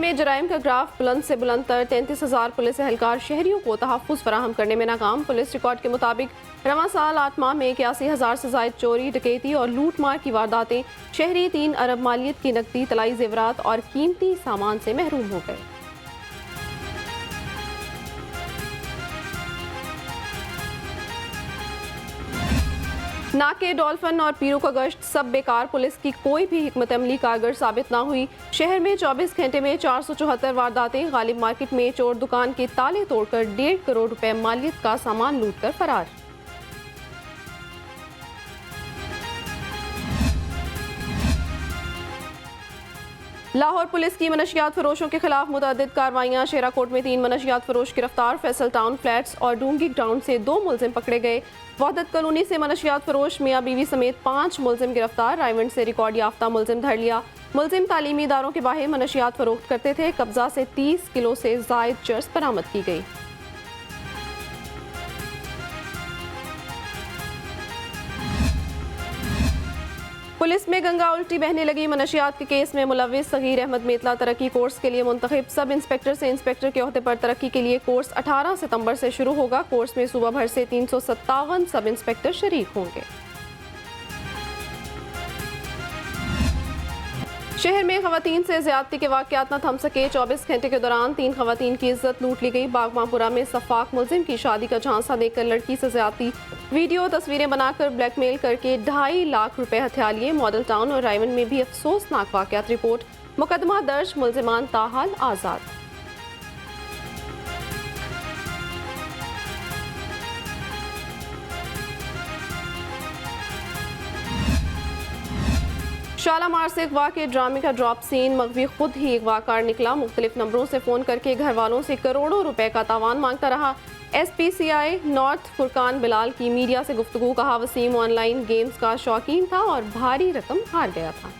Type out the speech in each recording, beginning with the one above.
में जराइम का ग्राफ बुलंद से बुलंद तर 33,000 पुलिस एहलकार शहरियों को तहफ़्फ़ुज़ फराहम करने में नाकाम। पुलिस रिकॉर्ड के मुताबिक रवां साल 8 माह में 81,000 से ज़ायद चोरी, डकैती और लूट मार की वारदातें, शहरी 3 अरब मालियत की नकदी, तलाई जेवरात और कीमती सामान से महरूम हो गए। नाके, डॉल्फिन और पीरों का गश्त सब बेकार। पुलिस की कोई भी हिकमत अमली कारगर साबित ना हुई। शहर में 24 घंटे में 474 वारदातें। गालिब मार्केट में चोर दुकान के ताले तोड़कर 1.5 करोड़ रुपए मालियत का सामान लूट कर फरार। लाहौर पुलिस की मनशियात फरोशों के खिलाफ मुतअद्दिद कार्रवाइयाँ। शेरा कोट में 3 मनशियात फरोश गिरफ्तार। फैसल टाउन फ्लैट्स और डूंगी ग्राउंड से 2 मुलजिम पकड़े गए। वहदत कॉलोनी से मनशियात फरोश मियाँ बीवी समेत 5 मुलजिम गिरफ्तार। रायवंड से रिकॉर्ड याफ्ता मुलजिम धर लिया। मुलजिम तालीमी इदारों के बाहर मनशियात फरोख्त करते थे। कब्जा से 30 किलो से जायद चर्स बरामद की गई। पुलिस में गंगा उल्टी बहने लगी। मनशियात के केस में मुलविस सगीर अहमद मेतला तरक्की कोर्स के लिए मुंतखब। सब इंस्पेक्टर से इंस्पेक्टर के ओहदे पर तरक्की के लिए कोर्स 18 सितंबर से शुरू होगा। कोर्स में सूबा भर से 357 सब इंस्पेक्टर शरीक होंगे। शहर में खवातीन से ज्यादती के वाकयात न थम सके। 24 घंटे के दौरान 3 खवातीन की इज्जत लूट ली गई। बागमापुरा में सफाक मुलजिम की शादी का झांसा देकर लड़की से ज्यादती, वीडियो तस्वीरें बनाकर ब्लैकमेल करके 2.5 लाख रुपए हथिया लिए। मॉडल टाउन और रायवन में भी अफसोसनाक वाकयात रिपोर्ट। मुकदमा दर्ज, मुलजिमान ताहाल आजाद। शालामार से अगवा के ड्रामे का ड्रॉप सीन। मगवी खुद ही अगवाकार निकला। मुख्तलिफ नंबरों से फ़ोन करके घर वालों से करोड़ों रुपए का तावान मांगता रहा। SPCI नॉर्थ फुरकान बिलाल की मीडिया से गुफ्तगू। कहा वसीम ऑनलाइन गेम्स का शौकीन था और भारी रकम हार गया था।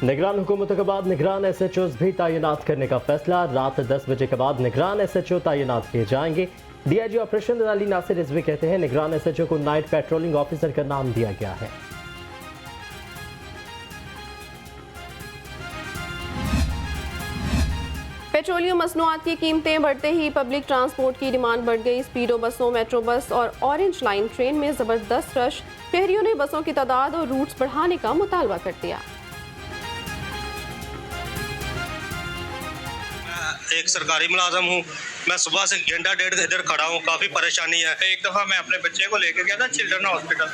निगरान हुकूमतों के बाद निगरान SHOs भी तैनात करने का फैसला। रात 10 बजे के बाद निगरान SHO तैनात किए जाएंगे। DIG ऑपरेशन अली नासिर रिजवी कहते हैं निगरान SHO को नाइट पेट्रोलिंग ऑफिसर का नाम दिया गया है। पेट्रोलियम मसनूआत की कीमतें बढ़ते ही पब्लिक ट्रांसपोर्ट की डिमांड बढ़ गई। स्पीडो बसों, मेट्रो बस और ऑरेंज लाइन ट्रेन में जबरदस्त रश। शहरियों ने बसों की तादाद और रूट्स बढ़ाने का मुतालबा कर दिया। एक सरकारी मुलाजम हूँ। मैं सुबह से घंटा डेढ़ इधर खड़ा हूँ, काफ़ी परेशानी है। एक दफ़ा मैं अपने बच्चे को लेकर गया था चिल्ड्रन हॉस्पिटल,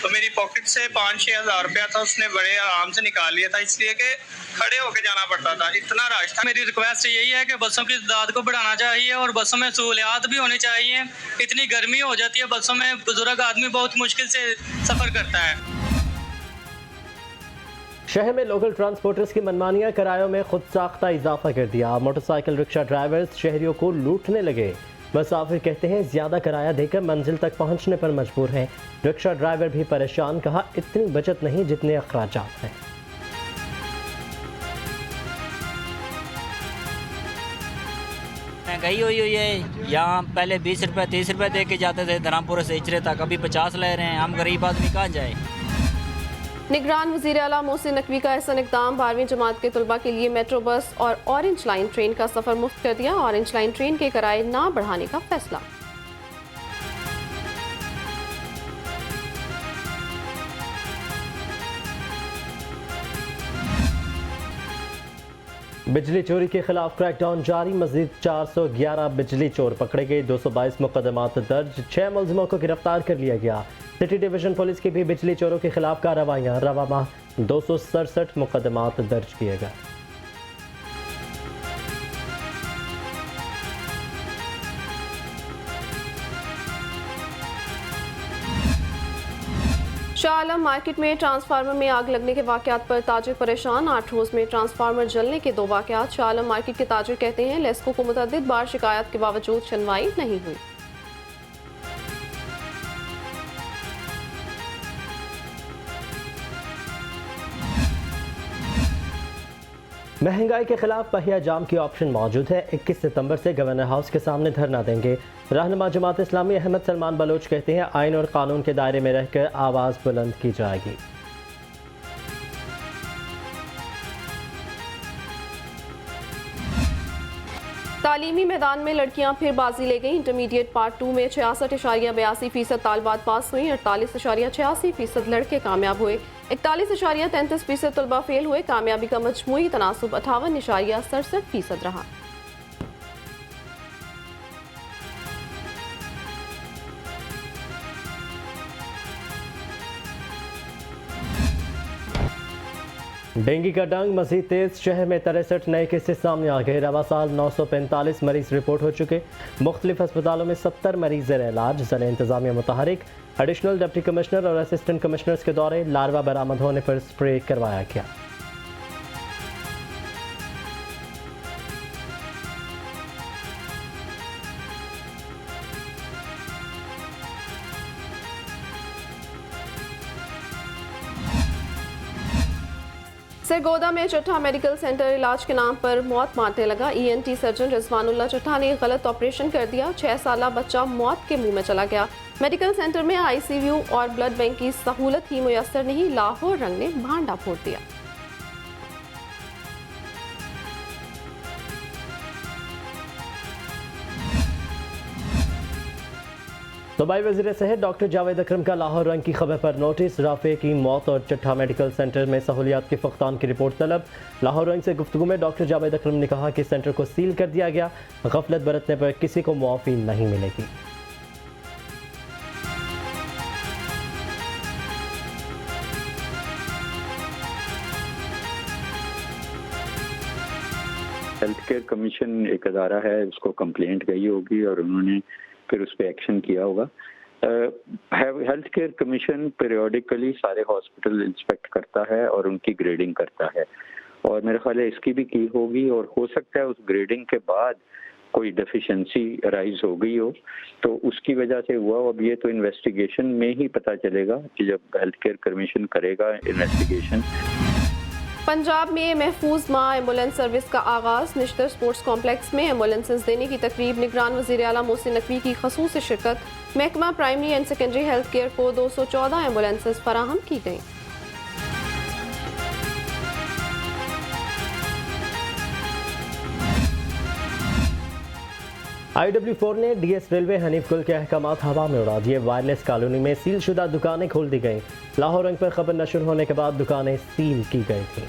तो मेरी पॉकेट से 5-6 हज़ार रुपया था, उसने बड़े आराम से निकाल लिया था, इसलिए कि खड़े होकर जाना पड़ता था, इतना रश था। मेरी रिक्वेस्ट यही है कि बसों की तादाद को बढ़ाना चाहिए और बसों में सहूलियात भी होनी चाहिए। इतनी गर्मी हो जाती है बसों में, बुजुर्ग आदमी बहुत मुश्किल से सफ़र करता है। शहर में लोकल ट्रांसपोर्टर्स की मनमानियां किरायों में खुद साख्ता इजाफा कर दिया। मोटरसाइकिल रिक्शा ड्राइवर्स शहरियों को लूटने लगे। मुसाफिर कहते हैं ज्यादा किराया देकर मंजिल तक पहुंचने पर मजबूर हैं। रिक्शा ड्राइवर भी परेशान। कहा इतनी बचत नहीं जितने अखराजात हैं। महंगाई हुई है। यहाँ पहले 20 रुपये 30 रुपये दे के जाते थे धरामपुर से इचरे तक, अभी 50 ले रहे हैं। हम गरीब आदमी कहाँ जाए। निगरान वज़ीर आला मोहसिन नकवी का ऐसा इक़दाम। 12वीं जमात के तलबा के लिए मेट्रो बस और ऑरेंज लाइन ट्रेन का सफ़र मुफ्त कर दिया। ऑरेंज लाइन ट्रेन के किराए ना बढ़ाने का फैसला। बिजली चोरी के खिलाफ क्रैकडाउन जारी। मजीद 411 बिजली चोर पकड़े गए। 222 मुकदमात दर्ज। 6 मुलजिमों को गिरफ्तार कर लिया गया। सिटी डिवीजन पुलिस की भी बिजली चोरों के खिलाफ कार्रवाइयाँ। रवा माह 267 मुकदमात दर्ज किए गए। शाह आलम मार्केट में ट्रांसफार्मर में आग लगने के वाकयात पर ताजिर परेशान। 8 रोज में ट्रांसफार्मर जलने के 2 वाकयात। शाह आलम मार्केट के ताजिर कहते हैं लेस्को को मुतअद्दिद बार शिकायत के बावजूद सुनवाई नहीं हुई। महंगाई के खिलाफ पहिया जाम की ऑप्शन मौजूद है। 21 सितंबर से गवर्नर हाउस के सामने धरना देंगे। रहनुमा जमात इस्लामी अहमद सलमान बलोच कहते हैं आइन और कानून के दायरे में रहकर आवाज़ बुलंद की जाएगी। तालीमी मैदान में लड़कियां फिर बाजी ले गईं। इंटरमीडिएट पार्ट 2 में 66.82% तालबात पास हुई, 48.86% लड़के कामयाब हुए, 41.33% तलबा फेल हुए। कामयाबी का मजमूई तनासुब 58.67% रहा। डेंगू का डंग मजीद तेज, शहर में 63 नए केसेस सामने आ गए। रवा साल 945 मरीज रिपोर्ट हो चुके। मुख्तलिफ अस्पतालों में 70 मरीज ज़ेर इलाज। ज़िला इंतजामिया मुतहरिक। एडिशनल डिप्टी कमिश्नर और असिस्टेंट कमिश्नर्स के दौरे। लार्वा बरामद होने पर स्प्रे करवाया गया। सरगोदा में चट्ठा मेडिकल सेंटर इलाज के नाम पर मौत मारने लगा। ENT सर्जन रिजवानुल्लाह चट्ठा ने गलत ऑपरेशन कर दिया। 6 साला बच्चा मौत के मुंह में चला गया। मेडिकल सेंटर में ICU और ब्लड बैंक की सहूलत ही मुयस्सर नहीं, लाहौर रंग ने भांडा फोड़ दिया। सूबाई वज़ीर सेहत डॉक्टर जावेद अकरम का लाहौर रंग की खबर पर नोटिस। राफे की मौत और चट्ठा मेडिकल सेंटर में सहूलियात के फक़दान की रिपोर्ट तलब। लाहौर रंग से गुफ्तगू में डॉक्टर जावेद अकरम ने कहा कि सेंटर को सील कर दिया गया। गफलत बरतने पर किसी को मुआफ़ी नहीं मिलेगी। हेल्थ केयर कमीशन एक अदारा है, उसको कंप्लेंट गई होगी और उन्होंने फिर उस पर एक्शन किया होगा। हेल्थ केयर कमीशन पीरियोडिकली सारे हॉस्पिटल इंस्पेक्ट करता है और उनकी ग्रेडिंग करता है, और मेरे ख्याल है इसकी भी की होगी, और हो सकता है उस ग्रेडिंग के बाद कोई डेफिशिएंसी अराइज हो गई हो तो उसकी वजह से हुआ। अब ये तो इन्वेस्टिगेशन में ही पता चलेगा कि जब हेल्थ केयर कमीशन करेगा इन्वेस्टिगेशन। पंजाब में महफूज माँ एम्बुलेंस सर्विस का आगाज। निश्तर स्पोर्ट्स कॉम्प्लेक्स में एम्बुलेंसेस देने की तकरीब। निगरान वज़ीर आला मोहसिन नकवी की खसूसी शिरकत। महकमा primary and secondary health care को 214 एम्बुलेंसेस फराहम की गई। IW4 ने DS रेलवे हनीफ गुल के अहकामात हवा में उड़ा दिए। वायरलेस कॉलोनी में सील शुदा दुकानें खोल दी गईं। लाहौर रंग पर खबर नशर होने के बाद दुकानें सील की गई थी।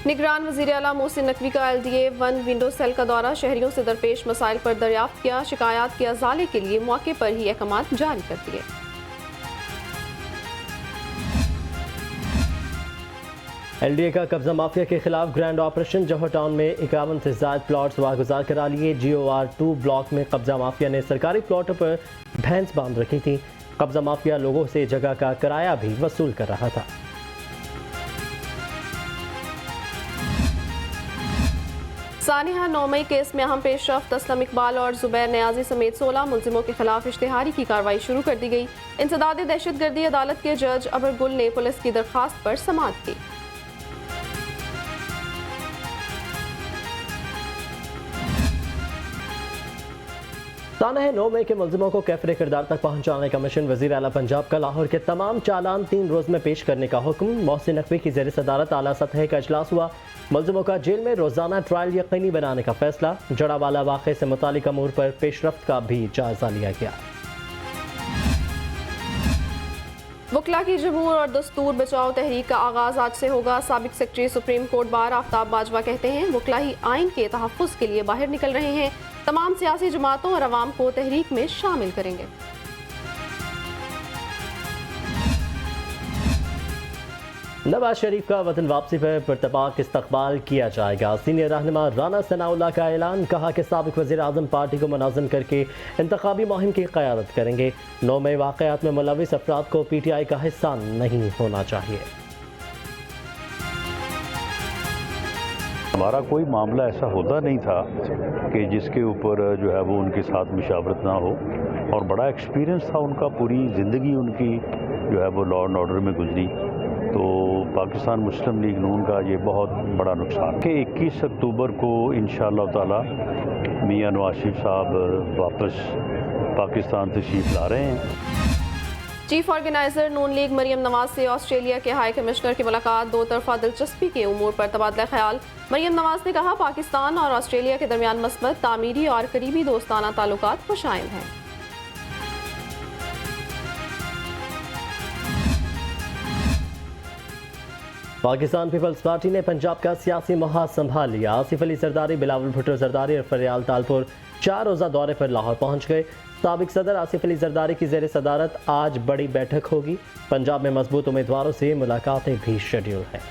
निगरान वज़ीर आला मोहसिन नकवी का LDA 1 विंडो सेल का दौरा। शहरियों से दरपेश मसाइल पर दरियाफ्त किया। शिकायत के अजाले के लिए मौके पर ही अहकामात जारी कर दिए। LDA का कब्जा माफिया के खिलाफ ग्रैंड ऑपरेशन। जौहर टाउन में 51 से ज़ायद प्लॉट्स वागुजार करा लिए। GOR2 ब्लॉक में कब्जा माफिया ने सरकारी प्लॉटों पर भैंस बांध रखी थी। कब्जा माफिया लोगों से जगह का किराया भी वसूल कर रहा था। सानिहा 9 मई केस में अहम पेशरफ्त। असलम इकबाल और जुबैर नियाजी समेत 16 मुलजिमों के खिलाफ इश्तिहारी की कार्रवाई शुरू कर दी गई। इंसदाद दहशतगर्दी अदालत के जज अबर गुल ने पुलिस की दरखास्त पर समाअत की। ताना है 9 मई के मुलजिमों को कैफरे किरदार तक पहुंचाने का मिशन। वज़ीर आला पंजाब का लाहौर के तमाम चालान 3 रोज में पेश करने का हुक्म। मोहसिन नकवी की ज़ेर सदारत आला सतह का इजलास हुआ। मुलजिमों का जेल में रोजाना ट्रायल यकीनी बनाने का फैसला। जड़ावाला वाक़े से मुतालिक अमूर पर पेशरफ्त का भी जायजा लिया गया। वकला की जमहूर और दस्तूर बचाओ तहरीक का आगाज आज से होगा। साबिक secretary supreme court bar Aftab Bajwa कहते हैं वकला ही आइन के तहफ़्फ़ुज़ के लिए बाहर निकल रहे हैं। तमाम सियासी जमातों और अवाम को तहरीक में शामिल करेंगे। नवाज शरीफ का वतन वापसी पर पुरतपाक इस्तकबाल किया जाएगा। सीनियर रहनुमा राना सनाउल्लाह का ऐलान। कहा कि साबिक वज़ीर आज़म पार्टी को मुनाज़िम करके इंतखाबी मुहिम की क़यादत करेंगे। 9 मई वाक़यात में मुलविस अफराद को PTI का हिस्सा नहीं होना चाहिए। हमारा कोई मामला ऐसा होता नहीं था कि जिसके ऊपर जो है वो उनके साथ मुशावरत ना हो, और बड़ा एक्सपीरियंस था उनका। पूरी ज़िंदगी उनकी जो है वो लॉ एंड ऑर्डर में गुजरी। तो पाकिस्तान मुस्लिम लीग नून का ये बहुत बड़ा नुकसान कि 21 अक्टूबर को इंशाअल्लाह ताला मियां नवाज शरीफ साहब वापस पाकिस्तान तशरीफ ला रहे हैं। चीफ ऑर्गेनाइजर नून लीग मरियम नवाज से ऑस्ट्रेलिया के हाई कमिश्नर की मुलाकात, दो तरफा दिलचस्पी के उमूर पर तबादला ख्याल। मरियम नवाज ने कहा, पाकिस्तान और ऑस्ट्रेलिया के दरमियान मस्बत, तामीरी और करीबी दोस्ताना ताल्लुकात खुशाइंद हैं। पाकिस्तान पीपल्स पार्टी ने पंजाब का सियासी मुहाज संभाल लिया। आसिफ अली जरदारी, बिलावल भुट्टो जरदारी और फरियाल तालपुर 4 रोज़ा दौरे पर लाहौर पहुंच गए। साबिक सदर आसिफ अली जरदारी की ज़ेर सदारत आज बड़ी बैठक होगी। पंजाब में मजबूत उम्मीदवारों से मुलाकातें भी शेड्यूल हैं।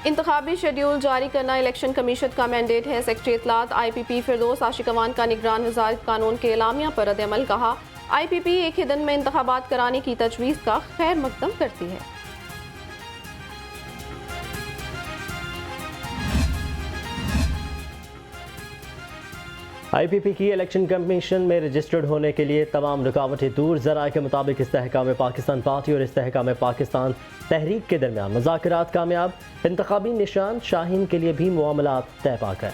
इंतखाबी शेड्यूल जारी करना इलेक्शन कमीशन का मैंडेट है। सेक्रेटरी इत्तलात IPP फिरदौस आशिकवान का निगरान वज़ारत कानून के एलामिया पर रद्द-ए-अमल। कहा, IPP एक ही दिन में इंतखाबात कराने की तजवीज़ का खैर मकदम करती है। IPP की इलेक्शन कमीशन में रजिस्टर्ड होने के लिए तमाम रुकावटें दूर। ज़राए के मुताबिक इस्तेहकाम पाकिस्तान पार्टी और इस्तेहकाम पाकिस्तान तहरीक के दरमियान मुज़ाकरात कामयाब। इंतखाबी निशान शाहीन के लिए भी मामलात तय पा गए।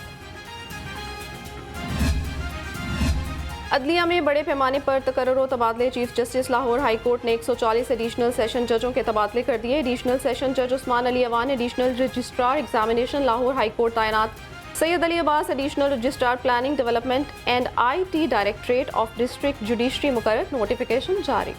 अदलिया में बड़े पैमाने पर तकर्रुर तबादले। Chief justice Lahore high court ने 140 एडिशनल सेशन जजों के तबादले कर दिए। एडिशनल सेशन जज Usman Ali Awan additional registrar examination Lahore high court तैनात। Syed Ali Abbas additional registrar planning development and IT directorate of district judiciary मुकर्रर। नोटिफिकेशन जारी।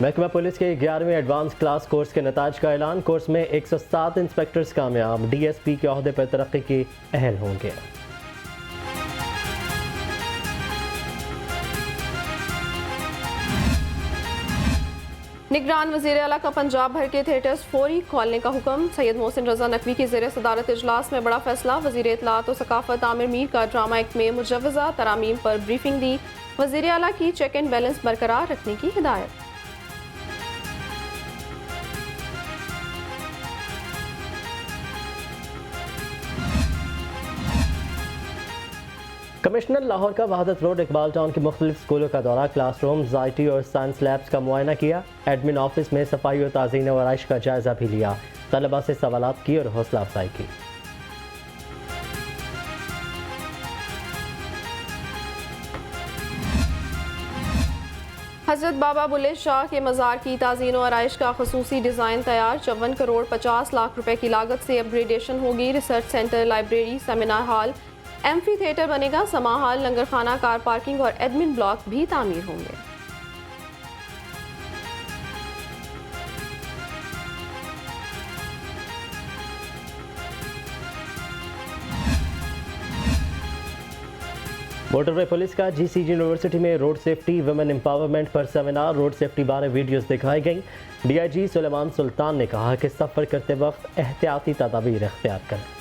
महकमा पुलिस के 11वें एडवांस क्लास कोर्स के नताज का ऐलान। कोर्स में 107 इंस्पेक्टर्स कामयाब। DSP के ओहदे पर तरक्की के अहल होंगे। निगरान वज़ीर आला का पंजाब भर के थिएटर्स फौरी खोलने का हुक्म। सैयद मोहसिन रजा नकवी की ज़ेर सदारत इजलास में बड़ा फैसला। वज़ीर इत्तलात और सकाफत आमिर मीर का ड्रामा एक्ट में मुजव्वज़ा तरामीम पर ब्रीफिंग दी। वज़ीर आला की चेक एंड बैलेंस बरकरार रखने की हिदायत। कमिश्नर लाहौर का वहादत रोड इकबाल टाउन के मुख्तलिफ स्कूलों का दौरा, क्लासरूम, IT और साइंस लैब्स का मुआयना किया। एडमिन ऑफिस में सफाई और ताज़ीन व आराइश का जायजा भी लिया। तलबा से सवालात की और हौसला अफजाई की। हजरत बाबा बुल्ले शाह के मज़ार की ताज़ीन और आराइश का खसूसी डिज़ाइन तैयार। 54 करोड़ 50 लाख रुपए की लागत से अपग्रेडेशन होगी। Research centre, library, seminar hall, amphi theatre बनेगा। समा हॉल, लंगर खाना, कार पार्किंग और एडमिन ब्लॉक भी तामीर होंगे। मोटरवे पुलिस का GCG यूनिवर्सिटी में रोड सेफ्टी वुमेन एम्पावरमेंट पर सेमिनार। रोड सेफ्टी बारे वीडियोस दिखाई गई। DIG सुलेमान सुल्तान ने कहा कि सफ़र करते वक्त एहतियाती तदाबीर इख्तियार करें।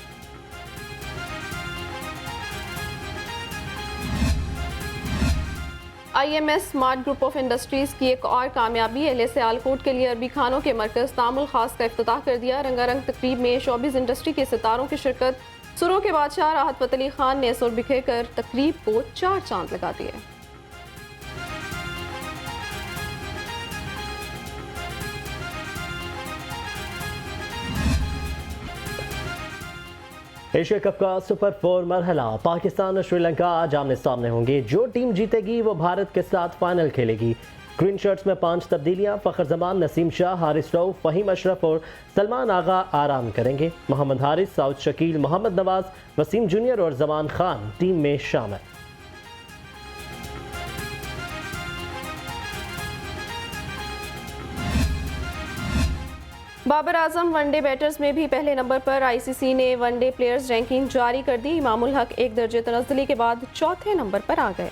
IMS smart group of industries की एक और कामयाबी। अहले सियालकोट के लिए अरबी खानों के मरकज़ तामुल खास का इफ्तिताह कर दिया। रंगारंग तकरीब में शोबिज़ इंडस्ट्री के सितारों की शिरकत। सुरों के बादशाह राहत फ़तेह अली खान ने सुर बिखेर कर तकरीब को 4 चांद लगा दिए। एशिया कप का सुपर 4 मरहला, पाकिस्तान और श्रीलंका आज आमने सामने होंगे। जो टीम जीतेगी वो भारत के साथ फाइनल खेलेगी। ग्रीन शर्ट्स में 5 तब्दीलियां। फ़खर जमान, नसीम शाह, हारिस रऊफ, फ़हीम अशरफ और सलमान आगा आराम करेंगे। मोहम्मद हारिस, साउद शकील, मोहम्मद नवाज, वसीम जूनियर और जमान खान टीम में शामिल। बाबर आजम वनडे बैटर्स में भी पहले नंबर पर। ICC ने वनडे प्लेयर्स रैंकिंग जारी कर दी। इमामुल हक 1 दर्जे तनज़्ज़ुली के बाद 4थे नंबर पर आ गए।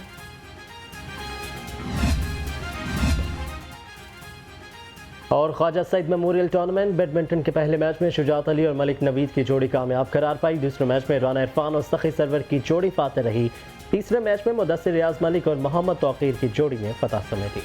और Khwaja Saeed memorial tournament badminton के पहले मैच में शुजात अली और मलिक नवीद की जोड़ी कामयाब करार पाई। दूसरे मैच में राना इरफान और सखी सरवर की जोड़ी फाते रही। तीसरे मैच में मुदस्सिर रियाज मलिक और मोहम्मद तौकीर की जोड़ी ने फतह समेटी।